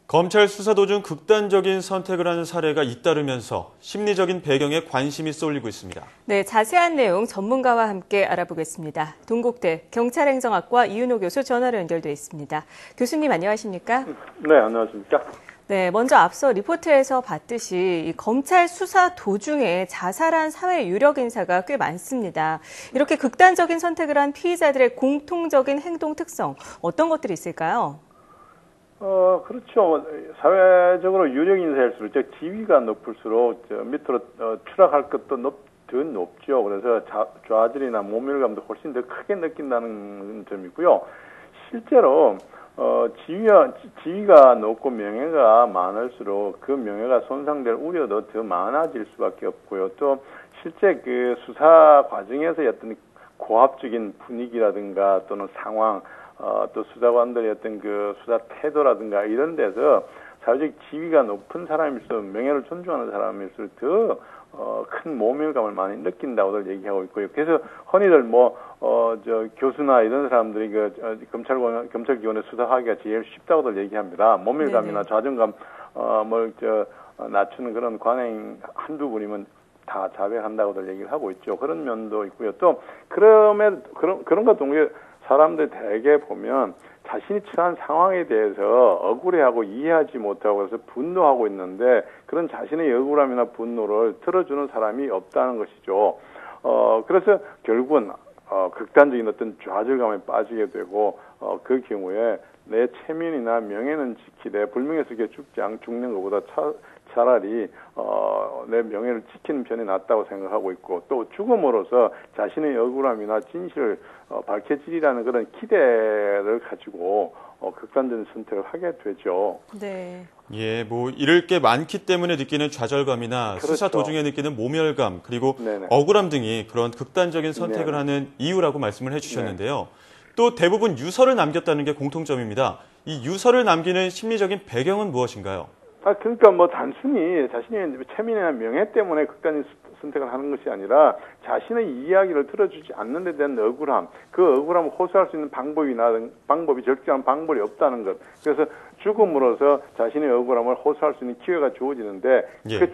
검찰 수사 도중 극단적인 선택을 하는 사례가 잇따르면서 심리적인 배경에 관심이 쏠리고 있습니다. 네, 자세한 내용 전문가와 함께 알아보겠습니다. 동국대 경찰행정학과 이윤호 교수 전화로 연결돼 있습니다. 교수님 안녕하십니까? 네, 안녕하십니까? 네, 먼저 앞서 리포트에서 봤듯이 이 검찰 수사 도중에 자살한 사회 유력 인사가 꽤 많습니다. 이렇게 극단적인 선택을 한 피의자들의 공통적인 행동 특성, 어떤 것들이 있을까요? 그렇죠. 사회적으로 유력 인사일수록 지위가 높을수록 밑으로 추락할 것도 더 높죠. 그래서 좌절이나 모멸감도 훨씬 더 크게 느낀다는 점이고요. 실제로 지위가 높고 명예가 많을수록 그 명예가 손상될 우려도 더 많아질 수밖에 없고요. 또 실제 그 수사 과정에서 어떤 고압적인 분위기라든가 또는 상황, 또 수사관들의 어떤 그 수사 태도라든가 이런 데서 사회적 지위가 높은 사람일수록 명예를 존중하는 사람일수록 더 큰 모멸감을 많이 느낀다고들 얘기하고 있고요. 그래서 흔히들 교수나 이런 사람들이 검찰 기관에 수사하기가 제일 쉽다고들 얘기합니다. 모멸감이나 자존감, 낮추는 그런 관행 한두 분이면 다 자백한다고들 얘기를 하고 있죠. 그런 면도 있고요. 또, 그런 것 동시에 사람들 대개 보면 자신이 처한 상황에 대해서 억울해하고 이해하지 못하고 그래서 분노하고 있는데 그런 자신의 억울함이나 분노를 들어주는 사람이 없다는 것이죠. 그래서 결국은 극단적인 어떤 좌절감에 빠지게 되고 그 경우에 내 체면이나 명예는 지키되 불명예 속에 죽는 것보다 차라리 내 명예를 지키는 편이 낫다고 생각하고 있고 또 죽음으로써 자신의 억울함이나 진실을 밝혀지리라는 그런 기대를 가지고 극단적인 선택을 하게 되죠. 네. 예, 잃을 게 많기 때문에 느끼는 좌절감이나 그렇죠. 수사 도중에 느끼는 모멸감 그리고 네네. 억울함 등이 그런 극단적인 선택을 네네. 하는 이유라고 말씀을 해주셨는데요. 또 대부분 유서를 남겼다는 게 공통점입니다. 이 유서를 남기는 심리적인 배경은 무엇인가요? 그러니까 단순히 자신의 체면이나 명예 때문에 극단적인 선택을 하는 것이 아니라 자신의 이야기를 들어주지 않는 데 대한 억울함, 그 억울함을 호소할 수 있는 방법이 적절한 방법이 없다는 것. 그래서 죽음으로써 자신의 억울함을 호소할 수 있는 기회가 주어지는데 예. 그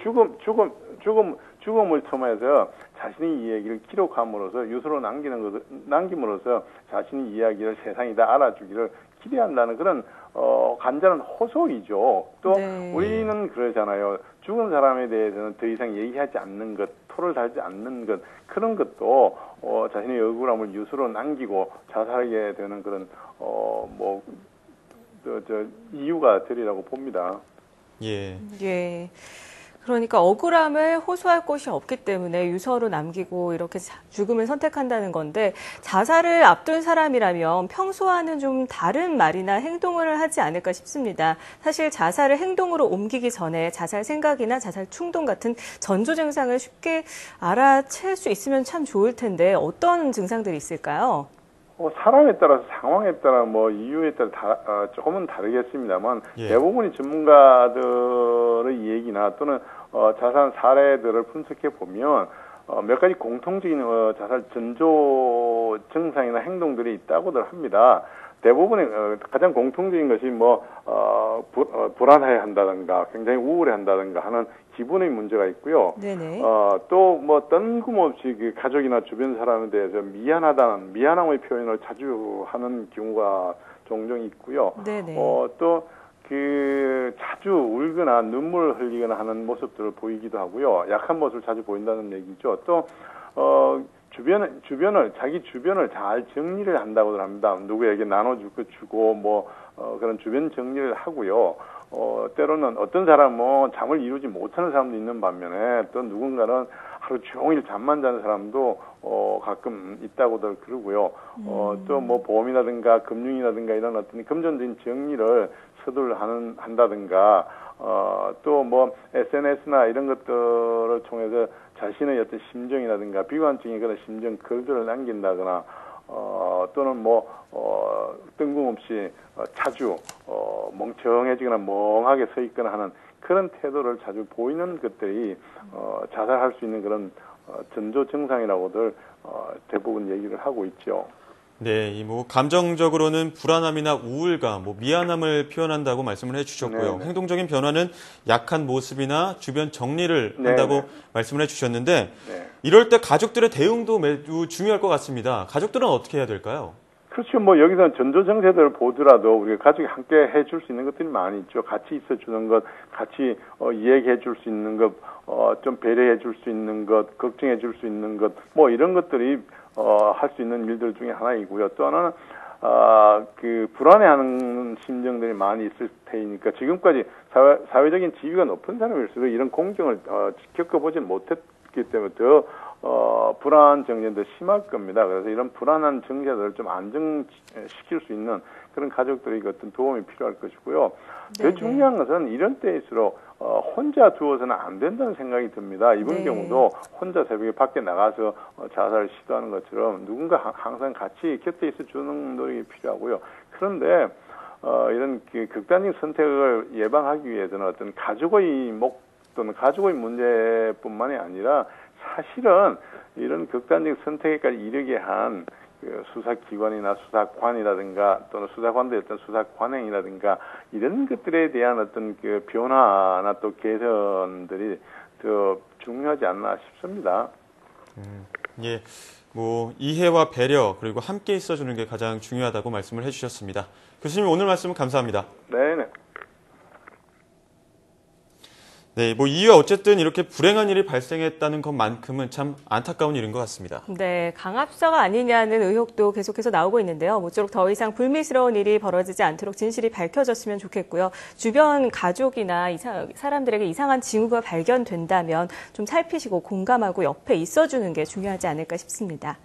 죽음을 통해서 자신의 이야기를 기록함으로써 유서로 남김으로써 자신의 이야기를 세상이 다 알아주기를 기대한다는 그런 간절한 호소이죠. 또 네. 우리는 그러잖아요. 죽은 사람에 대해서는 더 이상 얘기하지 않는 것, 토를 달지 않는 것, 그런 것도 자신의 억울함을 유서로 남기고 자살하게 되는 그런 이유가 되리라고 봅니다. 예. 예. 그러니까 억울함을 호소할 곳이 없기 때문에 유서로 남기고 이렇게 죽음을 선택한다는 건데 자살을 앞둔 사람이라면 평소와는 좀 다른 말이나 행동을 하지 않을까 싶습니다. 사실 자살을 행동으로 옮기기 전에 자살 생각이나 자살 충동 같은 전조 증상을 쉽게 알아챌 수 있으면 참 좋을 텐데 어떤 증상들이 있을까요? 사람에 따라서 상황에 따라 이유에 따라 조금은 다르겠습니다만 예. 대부분의 전문가들의 얘기나 또는 자살 사례들을 분석해 보면 몇 가지 공통적인 자살 전조 증상이나 행동들이 있다고들 합니다. 대부분의 가장 공통적인 것이 불안해 한다든가 굉장히 우울해 한다든가 하는 기분의 문제가 있고요. 네네. 또 뜬금없이 그 가족이나 주변 사람에 대해서 미안함의 표현을 자주 하는 경우가 종종 있고요. 네네. 또 자주 울거나 눈물을 흘리거나 하는 모습들을 보이기도 하고요. 약한 모습을 자주 보인다는 얘기죠. 또 자기 주변을 잘 정리를 한다고 합니다. 누구에게 나눠줄 거 주고 그런 주변 정리를 하고요. 때로는 어떤 사람은 잠을 이루지 못하는 사람도 있는 반면에 또 누군가는 하루 종일 잠만 자는 사람도 가끔 있다고들 그러고요. 또 보험이라든가 금융이라든가 이런 어떤 금전적인 정리를 서둘러 한다든가 또 SNS나 이런 것들을 통해서 자신의 어떤 심정이라든가 비관적인 그런 심정 글들을 남긴다거나 또는 뜬금없이 자주 멍청해지거나 멍하게 서 있거나 하는 그런 태도를 자주 보이는 것들이 자살할 수 있는 그런 전조 증상이라고들 대부분 얘기를 하고 있죠. 네, 이 뭐 감정적으로는 불안함이나 우울감, 뭐 미안함을 표현한다고 말씀을 해주셨고요. 네네. 행동적인 변화는 약한 모습이나 주변 정리를 네네. 한다고 말씀을 해주셨는데 네. 이럴 때 가족들의 대응도 매우 중요할 것 같습니다. 가족들은 어떻게 해야 될까요? 그렇죠. 뭐 여기서 전조정세들을 보더라도 우리가 가족이 함께 해줄 수 있는 것들이 많이 있죠. 같이 있어주는 것, 같이 이야기해줄 수 있는 것, 좀 배려해줄 수 있는 것, 걱정해줄 수 있는 것, 뭐 이런 것들이 할 수 있는 일들 중에 하나이고요. 또 하나는 그 불안해하는 심정들이 많이 있을 테니까 지금까지 사회적인 지위가 높은 사람일수록 이런 공경을 겪어보지 못했기 때문에 더 불안 정세도 심할 겁니다. 그래서 이런 불안한 정세들을 좀 안정시킬 수 있는 그런 가족들의 어떤 도움이 필요할 것이고요. 네네. 더 중요한 것은 이런 때일수록 혼자 두어서는 안 된다는 생각이 듭니다. 이번 네. 경우도 혼자 새벽에 밖에 나가서 자살을 시도하는 것처럼 누군가 항상 같이 곁에 있어 주는 노력이 필요하고요. 그런데 이런 그 극단적 선택을 예방하기 위해서는 어떤 가족의 또는 가족의 문제뿐만이 아니라 사실은 이런 극단적 선택에까지 이르게 한 그 수사기관이나 수사관이라든가 또는 수사관들의 어떤 수사관행이라든가 이런 것들에 대한 어떤 그 변화나 또 개선들이 더 중요하지 않나 싶습니다. 예, 뭐 이해와 배려 그리고 함께 있어주는 게 가장 중요하다고 말씀을 해주셨습니다. 교수님 오늘 말씀 감사합니다. 네네. 네, 뭐 이후에 어쨌든 이렇게 불행한 일이 발생했다는 것만큼은 참 안타까운 일인 것 같습니다. 네, 강압수사가 아니냐는 의혹도 계속해서 나오고 있는데요. 모쪼록 더 이상 불미스러운 일이 벌어지지 않도록 진실이 밝혀졌으면 좋겠고요. 주변 가족이나 사람들에게 이상한 징후가 발견된다면 좀 살피시고 공감하고 옆에 있어주는 게 중요하지 않을까 싶습니다.